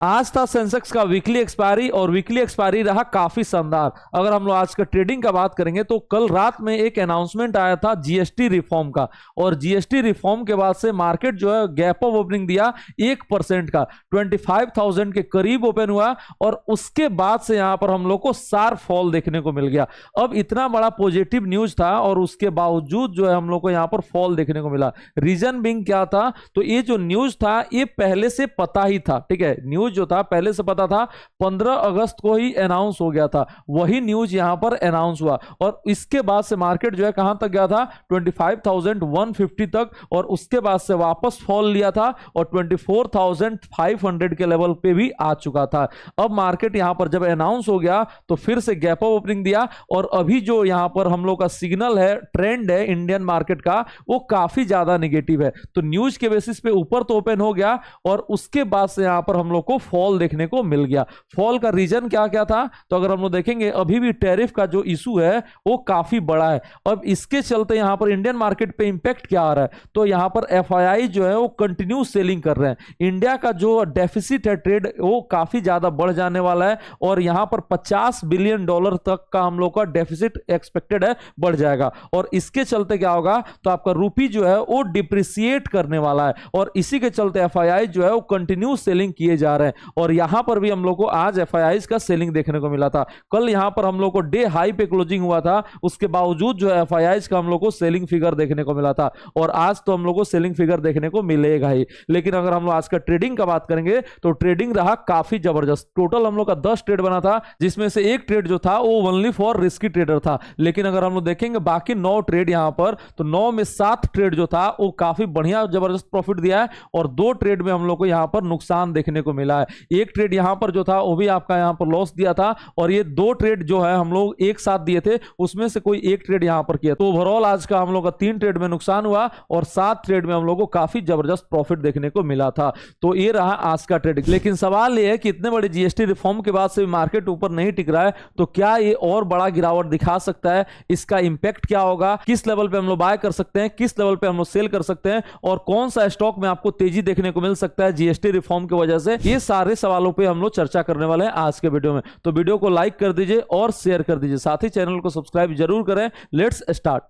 आज था सेंसेक्स का वीकली एक्सपायरी और वीकली एक्सपायरी रहा काफी शानदार। अगर हम लोग आज का ट्रेडिंग का बात करेंगे तो कल रात में एक अनाउंसमेंट आया था जीएसटी रिफॉर्म का, और जीएसटी रिफॉर्म के बाद से मार्केट जो है गैप अप ओपनिंग दिया 1% का, 25,000 के करीब ओपन हुआ और उसके बाद से यहां पर हम लोग को शार्प फॉल देखने को मिल गया। अब इतना बड़ा पॉजिटिव न्यूज था और उसके बावजूद जो है हम लोग को यहां पर फॉल देखने को मिला। रीजन बिंग क्या था, तो ये जो न्यूज था ये पहले से पता ही था, ठीक है, न्यूज जो था पहले से पता था, 15 अगस्त को ही अनाउंस हो गया था, वही न्यूज यहां पर अनाउंस हुआ और इसके बाद से मार्केट जो है कहां तक गया था, 25,150 तक, और उसके बाद से वापस फॉल लिया था और 24,500 के लेवल पे भी आ चुका था। अब मार्केट यहां पर जब अनाउंस हो गया तो फिर से गैप अप ओपनिंग दिया और अभी जो यहां पर हम लोग का सिग्नल है, ट्रेंड है इंडियन मार्केट का, वो काफी ज्यादा नेगेटिव है। तो न्यूज के बेसिस पे ऊपर तो ओपन हो गया और उसके बाद से यहां पर हम लोग को फॉल देखने को मिल गया। फॉल का रीजन क्या क्या था, तो अगर हम लोग देखेंगे अभी भी टैरिफ का जो इशू है वो काफी बड़ा है। अब इसके चलते यहां पर इंडियन मार्केट पे इंपैक्ट क्या आ रहा है, तो यहां पर एफआईआई जो है वो कंटिन्यू सेलिंग कर रहे हैं। इंडिया का जो डेफिसिट है ट्रेड वो काफी ज्यादा बढ़ जाने वाला है और यहां पर $50 बिलियन तक का हम लोग का डेफिसिट एक्सपेक्टेड है, बढ़ जाएगा। और इसके चलते क्या होगा, तो आपका रूपी जो है वो डिप्रिसिएट करने वाला है और इसी के चलते एफआईआई जो है वो कंटिन्यू सेलिंग किए जा रहे हैं। और यहां पर भी हम लोग को आज एफआईआई का सेलिंग देखने को मिला था। कल यहां पर हम लोग को डे हाई पे क्लोजिंग हुआ था, उसके बावजूद जो है एफआईआई का हम लोग को सेलिंग फिगर देखने को मिला था और आज तो हम लोग को सेलिंग फिगर देखने को मिलेगा ही। लेकिन अगर हम लोग आज का ट्रेडिंग का बात करेंगे तो ट्रेडिंग रहा काफी जबरदस्त। टोटल हम लोग का 10 ट्रेड बना था, जिसमें से एक ट्रेड जो था वो ओनली फॉर रिस्की ट्रेडर था। लेकिन अगर हम लोग देखेंगे बाकी 9 ट्रेड यहां पर, तो 9 में 7 ट्रेड जो था वो काफी बढ़िया जबरदस्त प्रॉफिट दिया है और 2 ट्रेड में हम लोग को यहां पर नुकसान देखने को मिला है। एक ट्रेड यहां पर जो था वो भी आपका यहां पर लॉस दिया था और ये 2 ट्रेड जो है हम लोग एक साथ दिए थे, उसमें से कोई एक ट्रेड यहां पर किया। तो ओवरऑल आज का हम लोग का 3 ट्रेड में नुकसान हुआ और 7 ट्रेड में हम लोग को काफी जबरदस्त प्रॉफिट देखने को मिला था। तो ये रहा आज का ट्रेडिंग। लेकिन सवाल ये है कि इतने बड़े जीएसटी रिफॉर्म के बाद से मार्केट ऊपर नहीं टिक रहा है, तो क्या ये और बड़ा गिरावट दिखा सकता है? इसका इंपैक्ट क्या होगा? किस लेवल पे हम लोग बाय कर सकते हैं, किस लेवल पे हम लोग सेल कर सकते हैं और कौन सा स्टॉक में आपको तेजी देखने को मिल सकता है जीएसटी रिफॉर्म की वजह से? ये सारे सवालों पे हम लोग चर्चा करने वाले हैं आज के वीडियो में। तो वीडियो को लाइक कर दीजिए और शेयर कर दीजिए, साथ ही चैनल को सब्सक्राइब जरूर करें। Let's start.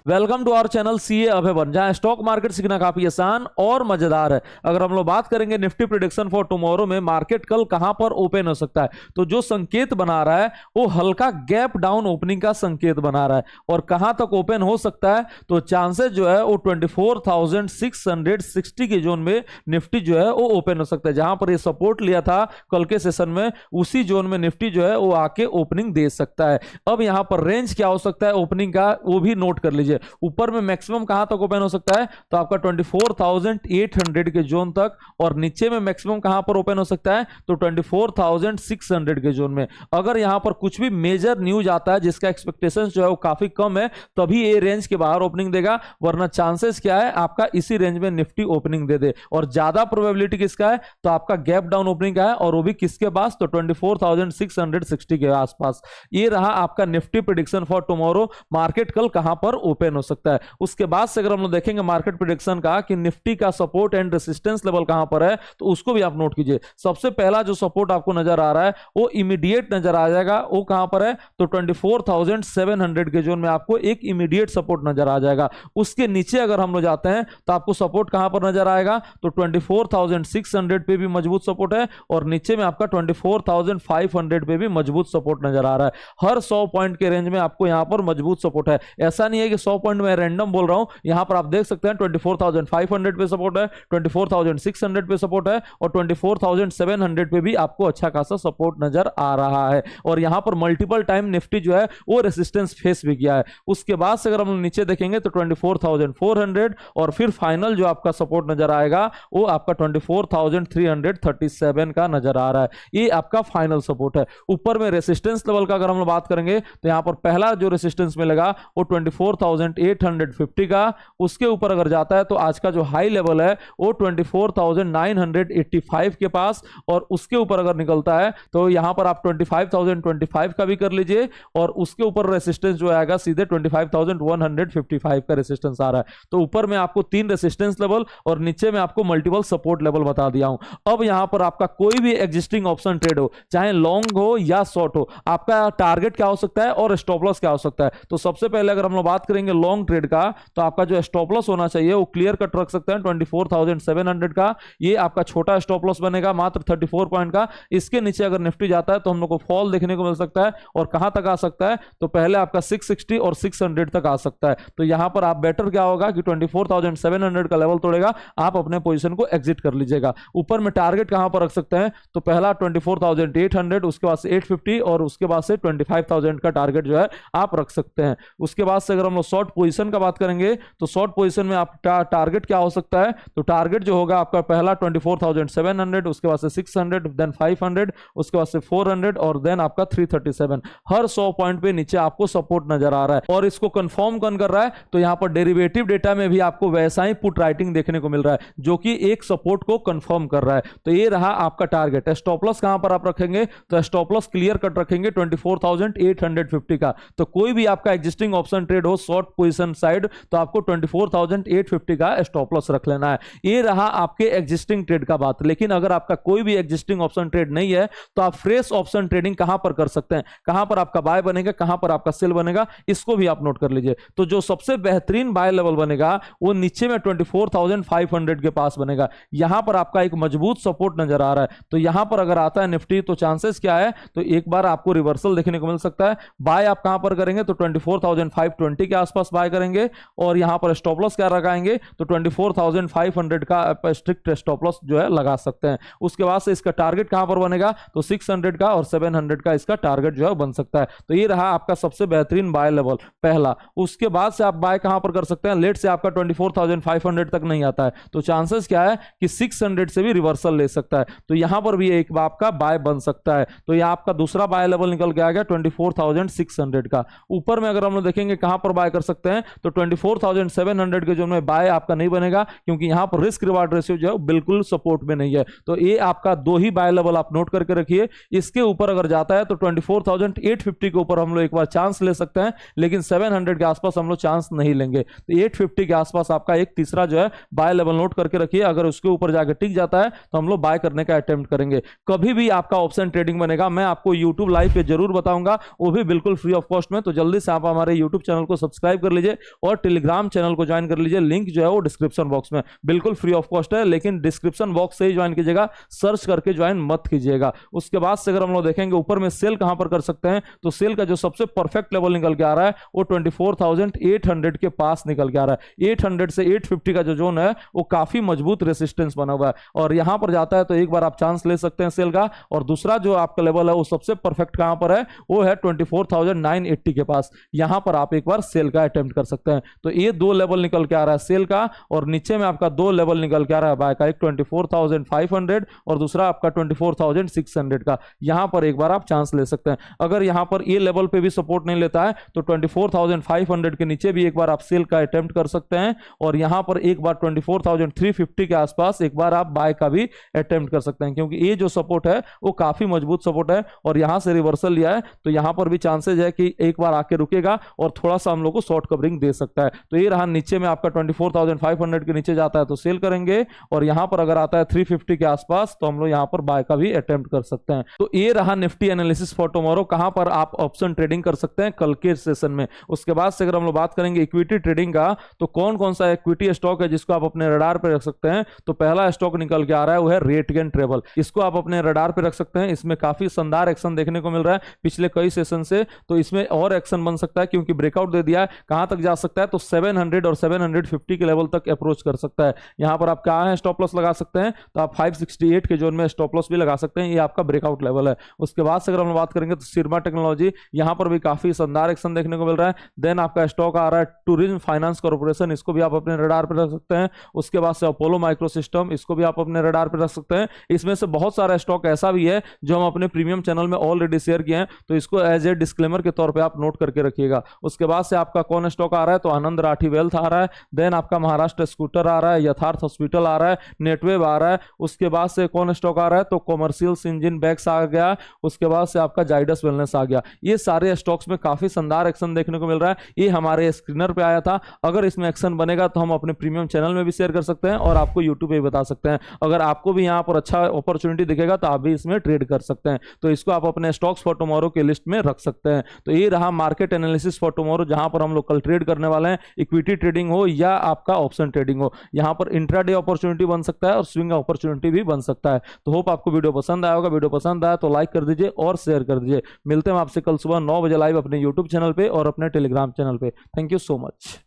Welcome to our channel CA Abhay one, जहां स्टॉक मार्केट सीखना काफी आसान और मजेदार है। अगर हम लोग बात करेंगे निफ्टी प्रेडिक्शन फॉर टुमारो में मार्केट कल कहां पर ओपन हो सकता है, तो जो संकेत बना रहा है वो हल्का गैप डाउन ओपनिंग का संकेत बना रहा है और कहां तक ओपन हो सकता है, तो चांसेस जो है वो 24,660 के जोन में निफ्टी जो है वो ओपन हो सकता है। जहां पर ये सपोर्ट लिया था कल के सेशन में, उसी जोन में निफ्टी जो है वो आके ओपनिंग दे सकता है। अब यहां पर रेंज क्या हो सकता है ओपनिंग का, वो भी नोट कर लीजिए। ऊपर में मैक्सिमम कहां तक ओपन हो सकता है, तो आपका 24,800 के जोन तक, और नीचे में मैक्सिमम कहां पर ओपन हो सकता है, तो 24,600 के जोन में। अगर यहां पर कुछ भी मेजर न्यूज आता है जिसका एक्सपेक्टेशन जो है वो काफी कम है, तभी ये रेंज के बाहर ओपनिंग देगा, वरना चांसेस क्या है आपका इसी रेंज में निफ्टी ओपनिंग दे दे। और ज्यादा प्रोबेबिलिटी किसका है, तो आपका गैप डाउन ओपनिंग का है, और वो भी किसके पास, तो 24,660 के आसपास। ये रहा आपका Nifty prediction for tomorrow, market कल कहां पर ओपन हो सकता है। उसके बाद से अगर हम लोग देखेंगे मार्केट प्रेडिक्शन का कि निफ्टी का सपोर्ट एंड रेजिस्टेंस लेवल कहां पर है, तो उसको भी आप नोट कीजिए। सबसे पहला जो सपोर्ट आपको नजर आ रहा है वो इमीडिएट नजर आ जाएगा, वो कहां पर है, तो 24,700 के जोन में आपको एक इमीडिएट सपोर्ट नजर आ जाएगा। उसके नीचे अगर हम लोग जाते हैं तो आपको सपोर्ट कहां पर नजर आएगा, तो 24,600 पे भी मजबूत सपोर्ट है और नीचे में आपका 24,500 पे भी मजबूत सपोर्ट नजर आ रहा है। हर 100 पॉइंट के रेंज में आपको यहां पर मजबूत सपोर्ट है। ऐसा नहीं है कि 100 पॉइंट में रैंडम बोल रहा हूं, यहां पर आप देख सकते हैं 24,500 पे सपोर्ट है, 24,600 पे सपोर्ट है और 24,700 पे भी आपको अच्छा खासा सपोर्ट नजर आ रहा है। और यहां पर मल्टीपल टाइम निफ्टी जो है वो रेजिस्टेंस फेस भी किया है। उसके बाद से अगर हम नीचे देखेंगे तो 24,400 और फिर फाइनल जो आपका सपोर्ट नजर आएगा वो आपका 24,337 का नजर आ रहा है। ये आपका फाइनल सपोर्ट है। ऊपर में रेजिस्टेंस लेवल का अगर हम लोग बात करेंगे तो यहां पर पहला जो रेजिस्टेंस मिलेगा वो 24,000 24,850 का। उसके ऊपर अगर जाता है तो आज का जो हाई लेवल है वो 24,985 के पास, और उसके ऊपर अगर निकलता है तो यहां पर आप 25,025 का भी कर लीजिए, और उसके ऊपर रेसिस्टेंस जो आएगा सीधे 25,155 का रेसिस्टेंस आ रहा है। तो ऊपर में आपको 3 रेसिस्टेंस लेवल और नीचे में आपको मल्टीपल सपोर्ट लेवल बता दिया हूं। अब यहां पर आपका कोई भी एग्जिस्टिंग ऑप्शन ट्रेड हो, चाहे लॉन्ग हो या शॉर्ट हो, आपका टारगेट क्या हो सकता है और स्टॉप लॉस क्या हो सकता है। तो सबसे पहले अगर हम लोग बात करेंगे लॉन्ग ट्रेड का, तो आपका जो स्टॉप लॉस होना चाहिए वो क्लियर कट रख सकते हैं 24,700 का। ये आपका छोटा स्टॉप लॉस बनेगा मात्र 34 पॉइंट का। इसके नीचे अगर निफ्टी जाता है तो हम लोग को फॉल देखने को मिल सकता है, और कहां तक आ सकता है तो पहले आपका 660 और 600 तक आ सकता है। तो यहां पर आप बेटर क्या होगा कि 24,700 का लेवल तोड़ेगा, आप अपने पोजीशन को एग्जिट कर लीजिएगा। ऊपर में टारगेट कहां पर रख सकते हैं तो पहला 24,800, उसके बाद से 850 और उसके बाद से 25,000 का टारगेट जो है आप रख सकते हैं। उसके बाद से अगर हम लोग शॉर्ट पोजीशन का बात करेंगे तो शॉर्ट पोजीशन में आपका टारगेट क्या हो सकता है, तो टारगेट जो होगा आपका पहला 24,700, उसके बाद से 600, देन 500, उसके बाद से 400 और देन आपका 337। हर 100 पॉइंट पे नीचे आपको सपोर्ट नजर आ रहा है, और इसको कंफर्म कौन कर रहा है तो यहां पर डेरिवेटिव डेटा में भी आपको वैसा ही पुट राइटिंग देखने को मिल रहा है जो कि एक सपोर्ट को कंफर्म कर रहा है। तो ये रहा आपका टारगेट। स्टॉप लॉस कहां पर आप रखेंगे तो स्टॉप लॉस क्लियर कट रखेंगे 24,850 का। तो कोई भी आपका एग्जिस्टिंग ऑप्शन ट्रेड हो शॉर्ट पोजीशन साइड तो आपको 24,850 का स्टॉप लॉस रख लेना है। ये रहा आपके एग्जिस्टिंग ट्रेड का बात। लेकिन अगर आपका कोई भी एग्जिस्टिंग ऑप्शन ट्रेड नहीं है तो आप फ्रेश ऑप्शन ट्रेडिंग कहां पर कर सकते हैं, कहां पर आपका बाय बनेगा, कहां पर आपका सेल बनेगा, इसको भी आप नोट कर लीजिए। तो जो सबसे बेहतरीन बाय लेवल बनेगा वो नीचे में 24,500 के पास बनेगा। यहां पर आपका एक मजबूत सपोर्ट नजर आ रहा है। तो यहां पर अगर आता है निफ्टी तो चांसेस क्या है तो एक बार आपको रिवर्सल देखने को मिल सकता है। बाय आप कहां पर करेंगे तो 24,520 के आसपास बाय करेंगे, और यहां पर स्टॉप लॉस क्या लगाएंगे तो 24,500 का स्ट्रिक्ट स्टॉप लॉस जो है लगा सकते हैं। उसके बाद से इसका टारगेट कहां पर बनेगा तो 600 का और 700 का इसका टारगेट जो है बन सकता है। तो ये रहा आपका सबसे बेहतरीन बाय लेवल पहला। उसके बाद से आप बाय कहां पर कर सकते हैं, लेट से आपका 24,500 तक नहीं आता है तो चांसेस क्या है कि 600 से भी रिवर्सल ले सकता है। तो यहां पर भी एक आपका बाय बन सकता है। तो यह आपका दूसरा बाय लेवल निकल के आ गया 24,600 का। ऊपर में अगर हम लोग देखेंगे कहां पर बाय कर सकते हैं तो 24,700 के जो में बाय आपका नहीं बनेगा, क्योंकि यहां पर रिस्क रिवार्ड रेशियो जो है बिल्कुल सपोर्ट में नहीं है। तो ये आपका दो ही बाय लेवल आप नोट करके रखिए। इसके ऊपर अगर जाता है तो 24,850 के ऊपर हम लोग एक बार चांस ले सकते हैं, लेकिन 700 के आसपास हम लोग चांस नहीं लेंगे। तो 850 के आसपास आपका एक तीसरा जो है बाय लेवल नोट करके रखिए। अगर उसके ऊपर जाकर टिक जाता है तो हम लोग बाय करने का अटेम्प्ट करेंगे। कभी भी आपका ऑप्शन ट्रेडिंग बनेगा मैं आपको YouTube लाइव पे जरूर बताऊंगा, वो भी बिल्कुल फ्री ऑफ कॉस्ट में। तो जल्दी से आप हमारे YouTube चैनल को सब्सक्राइब कर लीजिए और टेलीग्राम चैनल को ज्वाइन कर लीजिए। लिंक जो है वो डिस्क्रिप्शन बॉक्स में, बिल्कुल फ्री ऑफ कॉस्ट है, लेकिन डिस्क्रिप्शन बॉक्स से ही ज्वाइन कीजिएगा, सर्च करके ज्वाइन मत कीजिएगा। उसके बाद से अगर हम लोग देखेंगे ऊपर में सेल कहां पर कर सकते हैं तो सेल का जो सबसे परफेक्ट लेवल निकल के आ रहा है वो 24,800 के पास निकल के आ रहा है। 800 से 850 का जो जोन है वो काफी मजबूत रेसिस्टेंस बना हुआ है, और यहां पर जाता है तो एक बार आप चांस ले सकते हैं सेल का। और दूसरा जो आपका लेवल है वो सबसे परफेक्ट कहां पर है वो है 24,980 के पास। यहां पर आप एक बार सेल का अटेम्प्ट कर सकते हैं। तो ये दो लेवल निकल के आ रहा है सेल का, और नीचे में आपका दो लेवल निकल के आ रहा है बाय का, एक 24,500 और दूसरा आपका 24,600 का। यहां पर एक बार आप चांस ले सकते हैं। अगर यहां पर ये लेवल पे भी सपोर्ट नहीं लेता है तो 24,500 के नीचे भी एक बार आप सेल का अटेम्प्ट कर सकते हैं, और यहां पर एक बार 24,350 के आसपास एक बार आप बाय का भी अटेम्प्ट कर सकते हैं, क्योंकि ये जो सपोर्ट है वो काफी मजबूत सपोर्ट है। और यहां से रिवर्सल लिया है तो यहां पर भी चांसेस है कि एक बार आके रुकेगा और थोड़ा सा हम लोग को शॉर्ट कवरिंग दे सकता है। तो ये रहा नीचे में आपका 24,500 के नीचे जाता है तो सेल करेंगे, और यहां पर अगर आता है 350 के आसपास तो हम लोग यहां पर बाय का भी अटेम्प्ट कर सकते हैं। तो ये रहा निफ्टी एनालिसिस फॉर टुमारो, कहां पर आप ऑप्शन ट्रेडिंग कर सकते हैं कल के सेशन में। उसके बाद से अगर हम लोग बात करेंगे इक्विटी ट्रेडिंग का, तो कौन कौन सा इक्विटी स्टॉक है जिसको आप अपने रडार पे रख सकते हैं। तो पहला स्टॉक निकल के आ रहा है वो है रेटगेन ट्रेवल। इसको आप अपने रडार पे रख सकते हैं। इसमें काफी शानदार एक्शन देखने को मिल रहा है पिछले कई सेशन से, तो इसमें और एक्शन बन सकता है क्योंकि ब्रेकआउट दे दिया है। कहां तक जा सकता है तो 700 और 750 के लेवल तक अप्रोच कर सकता है। यहां पर आप क्या है स्टॉप लॉस लगा सकते हैं तो आप 568 के जोन में स्टॉप लॉस भी लगा सकते हैं, ये आपका ब्रेकआउट लेवल है। उसके बाद से अगर हम बात करेंगे तो सिरमा टेक्नोलॉजी, यहां पर भी काफी शानदार एक्शन देखने को मिल रहा है। देन आपका स्टॉक आ रहा है टूरिज्म फाइनेंस कॉर्पोरेशन, इसको भी आप अपने रडार पर रख सकते हैं। उसके बाद से अपोलो माइक्रो सिस्टम, इसको भी आप अपने रडार पर रख सकते हैं। इसमें से बहुत सारा स्टॉक ऐसा भी है जो हम अपने प्रीमियम चैनल में ऑलरेडी शेयर किए हैं, तो इसको एज ए डिस्क्लेमर के तौर पे आप नोट करके रखिएगा। उसके बाद से आपका कौन स्टॉक आ रहा है, तो आनंद राठी वेल्थ आ रहा है, देन आपका महाराष्ट्र स्कूटर आ रहा है, यथार्थ हॉस्पिटल आ रहा है, नेटवेब आ रहा है, उसके बाद से कौन स्टॉक आ रहा है, तो कॉमर्शियल इंजिन बैक्स आ गया, उसके बाद से आपका जाइडस वेलनेस आ गया। ये सारे स्टॉक्स में काफी शानदार एक्शन देखने को मिल रहा है। ये हमारे स्क्रीनर पे आया था। अगर इसमें एक्शन बनेगा तो हम अपने प्रीमियम चैनल में भी शेयर कर सकते हैं और आपको यूट्यूब पे भी बता सकते हैं। अगर आपको भी यहाँ पर अच्छा अपॉर्चुनिटी दिखेगा तो आप भी इसमें ट्रेड कर सकते हैं। तो इसको आप अपने स्टॉक्स फॉर टुमारो के लिस्ट में रख सकते हैं। तो ये रहा मार्केट एनालिसिस फॉर टुमारो, जहां पर हम लोग कल ट्रेड करने वाले हैं। इक्विटी ट्रेडिंग हो या आपका ऑप्शन ट्रेडिंग हो, यहाँ पर इंट्राडे अपॉर्चुनिटी बन सकता है और स्विंग अपॉर्चुनिटी भी बन सकता है। तो होप आपको वीडियो पसंद आया होगा। वीडियो पसंद आया तो लाइक कर दीजिए और शेयर कर दीजिए। मिलते हैं आपसे कल सुबह 9 बजे लाइव अपने यूट्यूब चैनल पे और अपने टेलीग्राम चैनल पे। Thank you so much.